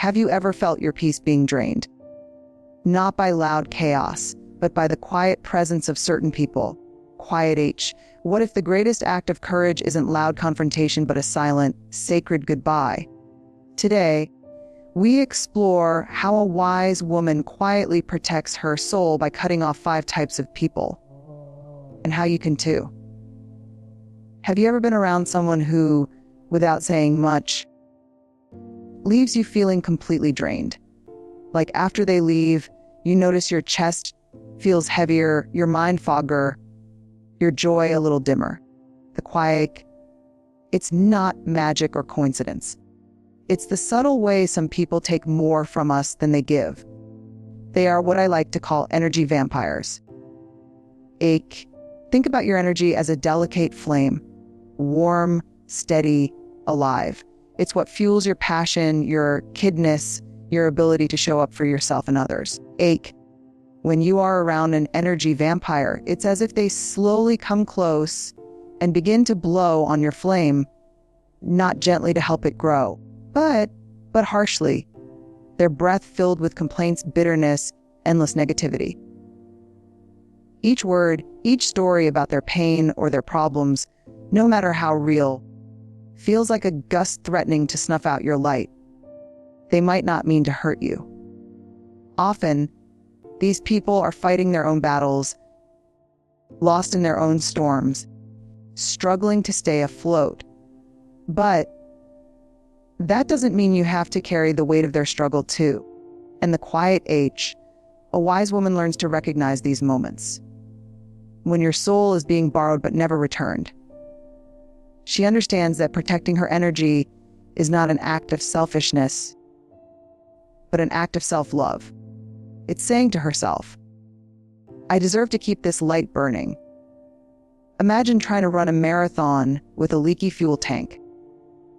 Have you ever felt your peace being drained? Not by loud chaos, but by the quiet presence of certain people. Quiet H. What if the greatest act of courage isn't loud confrontation, but a silent, sacred goodbye? Today, we explore how a wise woman quietly protects her soul by cutting off 5 types of people, and how you can too. Have you ever been around someone who, without saying much, leaves you feeling completely drained? Like after they leave, you notice your chest feels heavier, your mind fogger, your joy a little dimmer. The quiet, it's not magic or coincidence. It's the subtle way some people take more from us than they give. They are what I like to call energy vampires. Think about your energy as a delicate flame, warm, steady, alive. It's what fuels your passion, your kidness, your ability to show up for yourself and others. When you are around an energy vampire, it's as if they slowly come close and begin to blow on your flame, not gently to help it grow, but harshly. Their breath filled with complaints, bitterness, endless negativity. Each word, each story about their pain or their problems, no matter how real, feels like a gust threatening to snuff out your light. They might not mean to hurt you. Often, these people are fighting their own battles, lost in their own storms, struggling to stay afloat. But that doesn't mean you have to carry the weight of their struggle too. And the quiet H, a wise woman learns to recognize these moments. When your soul is being borrowed but never returned. She understands that protecting her energy is not an act of selfishness, but an act of self-love. It's saying to herself, I deserve to keep this light burning. Imagine trying to run a marathon with a leaky fuel tank.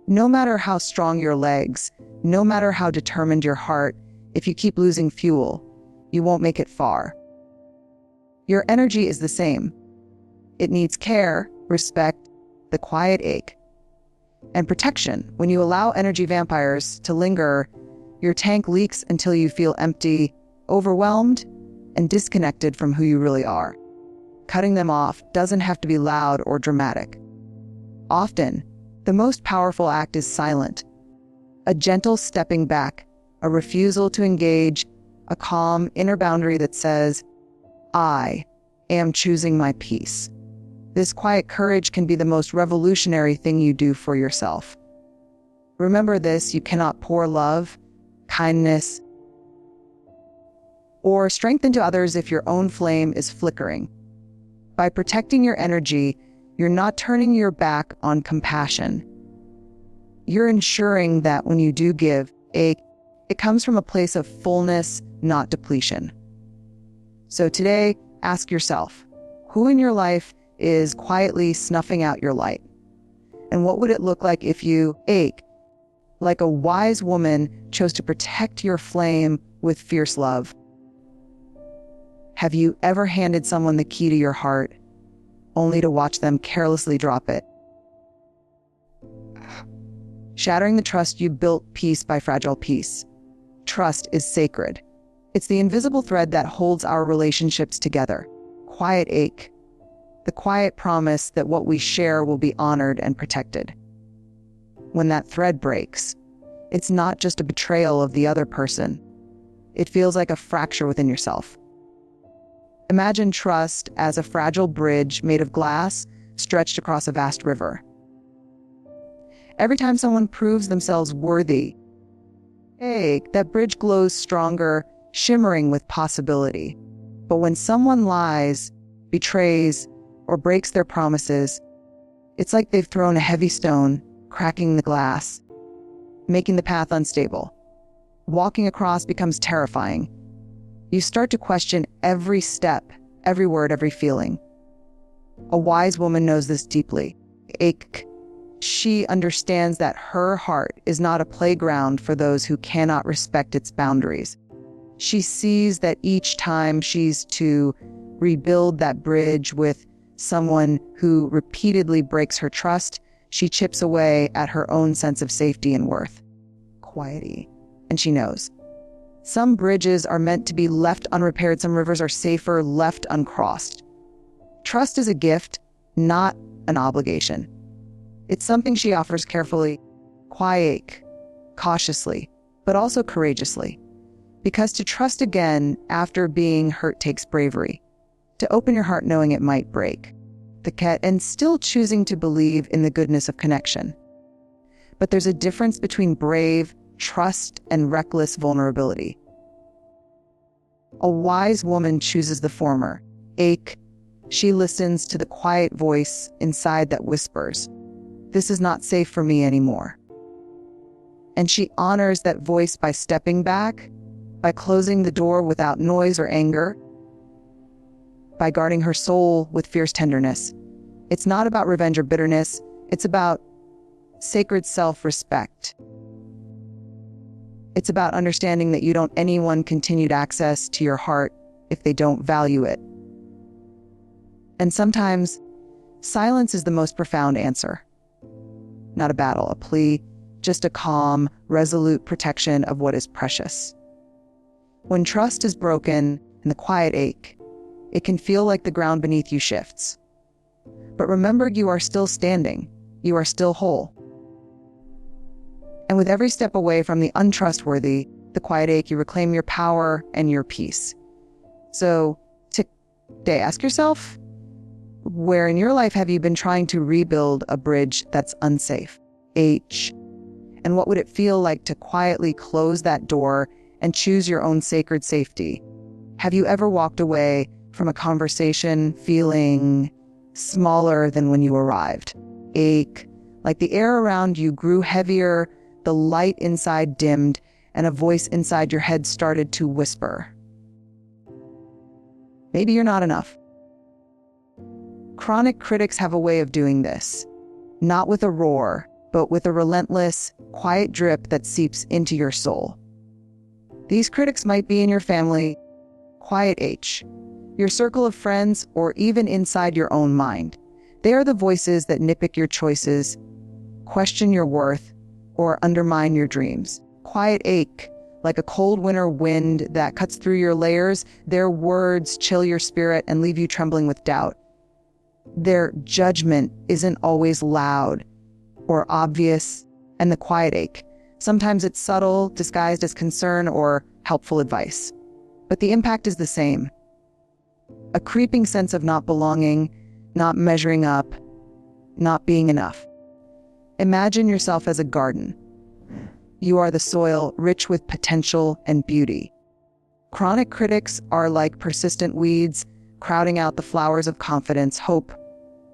No matter how strong your legs, no matter how determined your heart, if you keep losing fuel, you won't make it far. Your energy is the same. It needs care, respect, the quiet ache, and protection. When you allow energy vampires to linger, your tank leaks until you feel empty, overwhelmed, and disconnected from who you really are. Cutting them off doesn't have to be loud or dramatic. Often, the most powerful act is silent. A gentle stepping back, a refusal to engage, a calm inner boundary that says, I am choosing my peace. This quiet courage can be the most revolutionary thing you do for yourself. Remember this, you cannot pour love, kindness, or strength into others if your own flame is flickering. By protecting your energy, you're not turning your back on compassion. You're ensuring that when you do give, it comes from a place of fullness, not depletion. So today, ask yourself, who in your life is quietly snuffing out your light? And what would it look like if you, like a wise woman, chose to protect your flame with fierce love? Have you ever handed someone the key to your heart, only to watch them carelessly drop it? Shattering the trust you built piece by fragile piece. Trust is sacred. It's the invisible thread that holds our relationships together. Quiet ache. The quiet promise that what we share will be honored and protected. When that thread breaks, it's not just a betrayal of the other person. It feels like a fracture within yourself. Imagine trust as a fragile bridge made of glass stretched across a vast river. Every time someone proves themselves worthy, that bridge glows stronger, shimmering with possibility. But when someone lies, betrays, or breaks their promises, it's like they've thrown a heavy stone, cracking the glass, making the path unstable. Walking across becomes terrifying. You start to question every step, every word, every feeling. A wise woman knows this deeply. She understands that her heart is not a playground for those who cannot respect its boundaries. She sees that each time she's to rebuild that bridge with someone who repeatedly breaks her trust, she chips away at her own sense of safety and worth. Quiety. and she knows. Some bridges are meant to be left unrepaired. Some rivers are safer left uncrossed. Trust is a gift, not an obligation. It's something she offers carefully, quietly, cautiously, but also courageously. Because to trust again after being hurt takes bravery. To open your heart knowing it might break. And still choosing to believe in the goodness of connection. But there's a difference between brave trust and reckless vulnerability. A wise woman chooses the former. She listens to the quiet voice inside that whispers, "This is not safe for me anymore." And she honors that voice by stepping back, by closing the door without noise or anger, by guarding her soul with fierce tenderness. It's not about revenge or bitterness. It's about sacred self-respect. It's about understanding that you don't owe anyone continued access to your heart if they don't value it. And sometimes, silence is the most profound answer. Not a battle, a plea, just a calm, resolute protection of what is precious. When trust is broken and the quiet ache, it can feel like the ground beneath you shifts. But remember, you are still standing. You are still whole. And with every step away from the untrustworthy, the quiet ache, you reclaim your power and your peace. So today, ask yourself, where in your life have you been trying to rebuild a bridge that's unsafe? And what would it feel like to quietly close that door and choose your own sacred safety? Have you ever walked away from a conversation feeling smaller than when you arrived? Like the air around you grew heavier, the light inside dimmed, and a voice inside your head started to whisper, "Maybe you're not enough." Chronic critics have a way of doing this, not with a roar, but with a relentless, quiet drip that seeps into your soul. These critics might be in your family, your circle of friends, or even inside your own mind. They are the voices that nitpick your choices, question your worth, or undermine your dreams. Quiet ache, like a cold winter wind that cuts through your layers. Their words chill your spirit and leave you trembling with doubt. Their judgment isn't always loud or obvious, and the quiet ache, sometimes it's subtle, disguised as concern or helpful advice. But the impact is the same. A creeping sense of not belonging, not measuring up, not being enough. Imagine yourself as a garden. You are the soil, rich with potential and beauty. Chronic critics are like persistent weeds, crowding out the flowers of confidence, hope,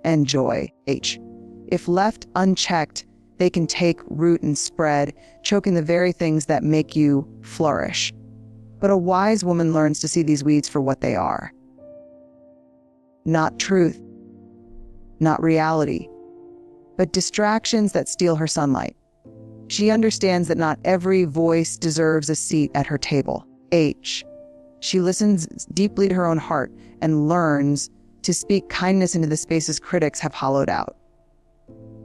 and joy. If left unchecked, they can take root and spread, choking the very things that make you flourish. But a wise woman learns to see these weeds for what they are. Not truth, not reality, but distractions that steal her sunlight. She understands that not every voice deserves a seat at her table. She listens deeply to her own heart and learns to speak kindness into the spaces critics have hollowed out.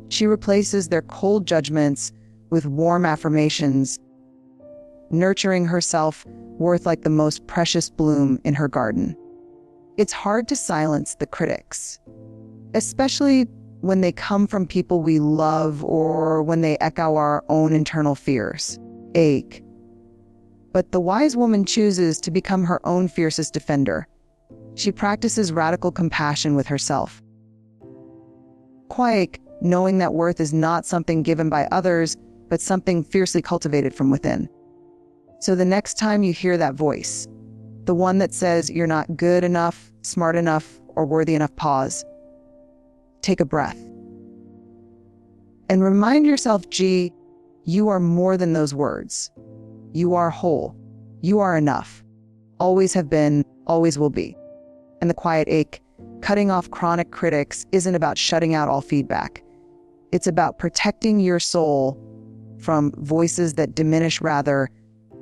She replaces their cold judgments with warm affirmations, nurturing her self-worth like the most precious bloom in her garden. It's hard to silence the critics, especially when they come from people we love or when they echo our own internal fears. But the wise woman chooses to become her own fiercest defender. She practices radical compassion with herself. Quiet, knowing that worth is not something given by others, but something fiercely cultivated from within. So the next time you hear that voice, the one that says you're not good enough, smart enough, or worthy enough, pause. Take a breath. And remind yourself, you are more than those words. You are whole. You are enough. Always have been, always will be. And the quiet ache, cutting off chronic critics, isn't about shutting out all feedback. It's about protecting your soul from voices that diminish rather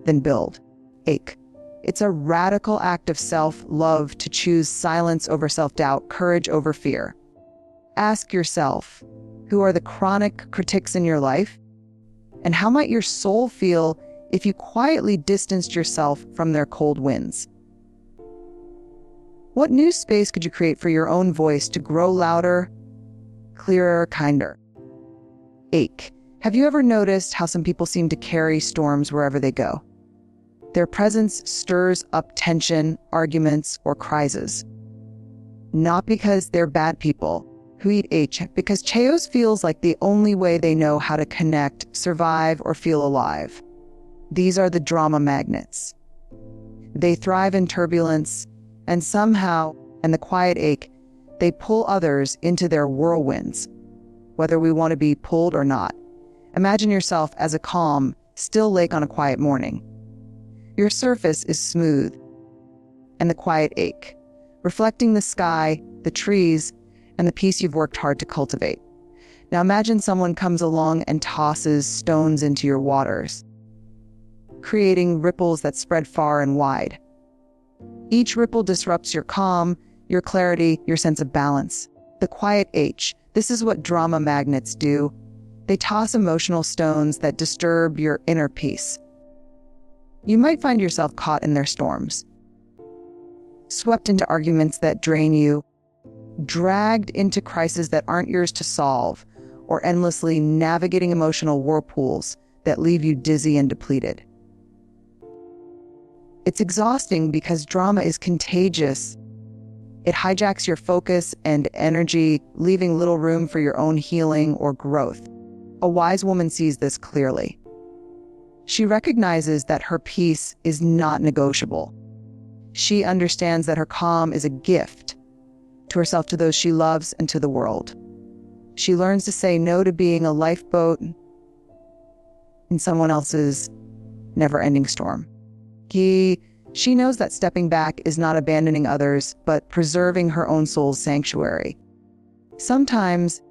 than build. It's a radical act of self-love to choose silence over self-doubt, courage over fear. Ask yourself, who are the chronic critics in your life? And how might your soul feel if you quietly distanced yourself from their cold winds? What new space could you create for your own voice to grow louder, clearer, kinder? Ache. Have you ever noticed how some people seem to carry storms wherever they go? Their presence stirs up tension, arguments, or crises. Not because they're bad people who eat H, because chaos feels like the only way they know how to connect, survive, or feel alive. These are the drama magnets. They thrive in turbulence, and somehow, in the quiet ache, they pull others into their whirlwinds, whether we want to be pulled or not. Imagine yourself as a calm, still lake on a quiet morning. Your surface is smooth, and the quiet ache, reflecting the sky, the trees, and the peace you've worked hard to cultivate. Now imagine someone comes along and tosses stones into your waters, creating ripples that spread far and wide. Each ripple disrupts your calm, your clarity, your sense of balance. The quiet H, this is what drama magnets do. They toss emotional stones that disturb your inner peace. You might find yourself caught in their storms, swept into arguments that drain you, dragged into crises that aren't yours to solve, or endlessly navigating emotional whirlpools that leave you dizzy and depleted. It's exhausting because drama is contagious. It hijacks your focus and energy, leaving little room for your own healing or growth. A wise woman sees this clearly. She recognizes that her peace is not negotiable. She understands that her calm is a gift to herself, to those she loves, and to the world. She learns to say no to being a lifeboat in someone else's never-ending storm. She knows that stepping back is not abandoning others, but preserving her own soul's sanctuary. Sometimes,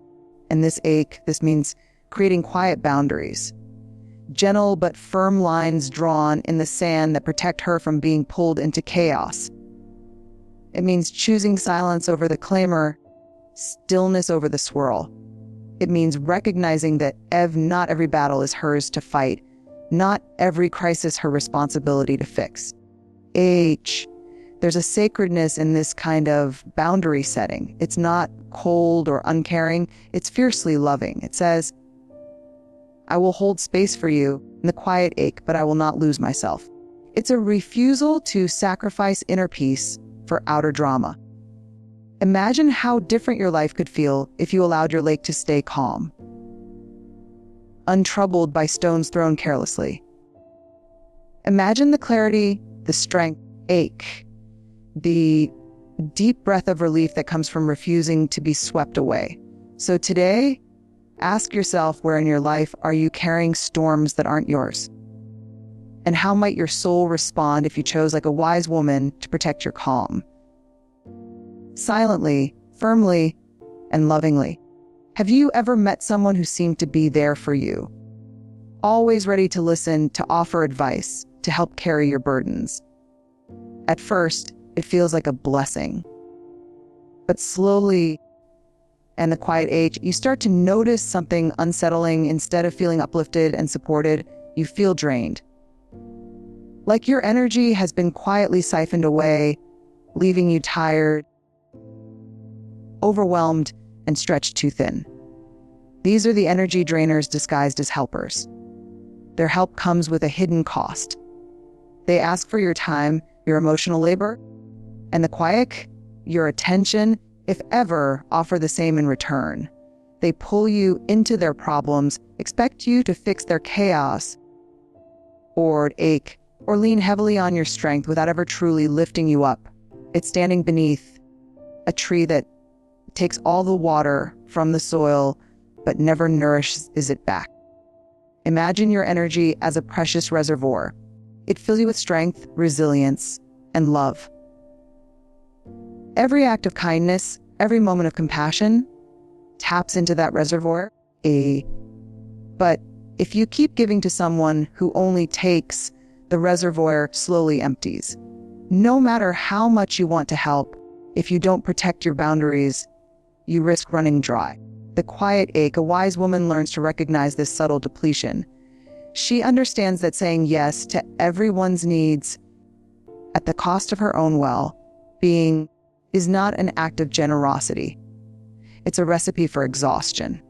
in this ache, this means creating quiet boundaries, gentle but firm lines drawn in the sand that protect her from being pulled into chaos. It means choosing silence over the clamor, stillness over the swirl. It means recognizing that not every battle is hers to fight, not every crisis her responsibility to fix. H. There's a sacredness in this kind of boundary setting. It's not cold or uncaring, it's fiercely loving. It says, I will hold space for you in the quiet ache, but I will not lose myself. It's a refusal to sacrifice inner peace for outer drama. Imagine how different your life could feel if you allowed your lake to stay calm, untroubled by stones thrown carelessly. Imagine the clarity, the strength, ache, the deep breath of relief that comes from refusing to be swept away. So today, ask yourself, where in your life are you carrying storms that aren't yours? And how might your soul respond if you chose, like a wise woman, to protect your calm? Silently, firmly, and lovingly. Have you ever met someone who seemed to be there for you? Always ready to listen, to offer advice, to help carry your burdens. At first, it feels like a blessing. But slowly, and the quiet age, you start to notice something unsettling. Instead of feeling uplifted and supported, you feel drained. Like your energy has been quietly siphoned away, leaving you tired, overwhelmed, and stretched too thin. These are the energy drainers disguised as helpers. Their help comes with a hidden cost. They ask for your time, your emotional labor, and the quiet, your attention, if ever, offer the same in return. They pull you into their problems, expect you to fix their chaos, or ache, or lean heavily on your strength without ever truly lifting you up. It's standing beneath a tree that takes all the water from the soil, but never nourishes it back. Imagine your energy as a precious reservoir. It fills you with strength, resilience, and love. Every act of kindness, every moment of compassion taps into that reservoir. But if you keep giving to someone who only takes, the reservoir slowly empties. No matter how much you want to help, if you don't protect your boundaries, you risk running dry. The quiet ache, a wise woman learns to recognize this subtle depletion. She understands that saying yes to everyone's needs at the cost of her own well-being is not an act of generosity. It's a recipe for exhaustion.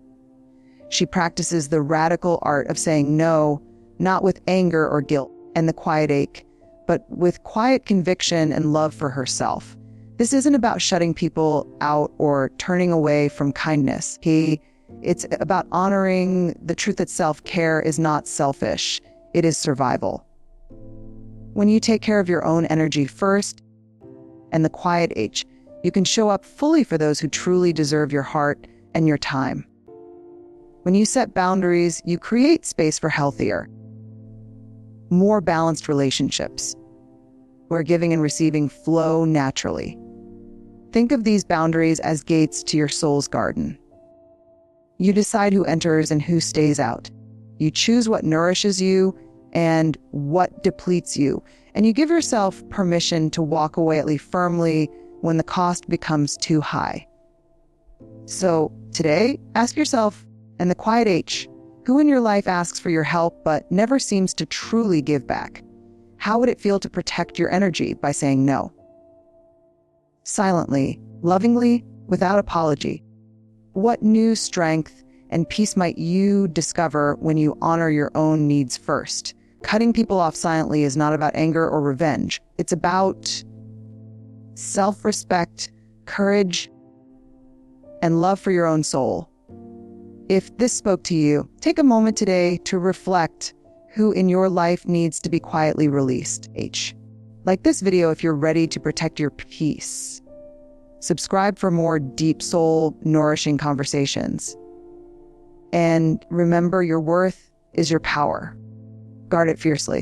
She practices the radical art of saying no, not with anger or guilt and the quiet ache, but with quiet conviction and love for herself. This isn't about shutting people out or turning away from kindness. It's about honoring the truth that self-care is not selfish. It is survival. When you take care of your own energy first and the quiet H, you can show up fully for those who truly deserve your heart and your time. When you set boundaries, you create space for healthier, more balanced relationships, where giving and receiving flow naturally. Think of these boundaries as gates to your soul's garden. You decide who enters and who stays out. You choose what nourishes you and what depletes you, and you give yourself permission to walk away at least firmly when the cost becomes too high. So today, ask yourself, and the quiet H, who in your life asks for your help but never seems to truly give back? How would it feel to protect your energy by saying no? Silently, lovingly, without apology. What new strength and peace might you discover when you honor your own needs first? Cutting people off silently is not about anger or revenge. It's about self-respect, courage, and love for your own soul. If this spoke to you, take a moment today to reflect who in your life needs to be quietly released. H. Like this video if you're ready to protect your peace. Subscribe for more deep soul, nourishing conversations. And remember, your worth is your power. Guard it fiercely.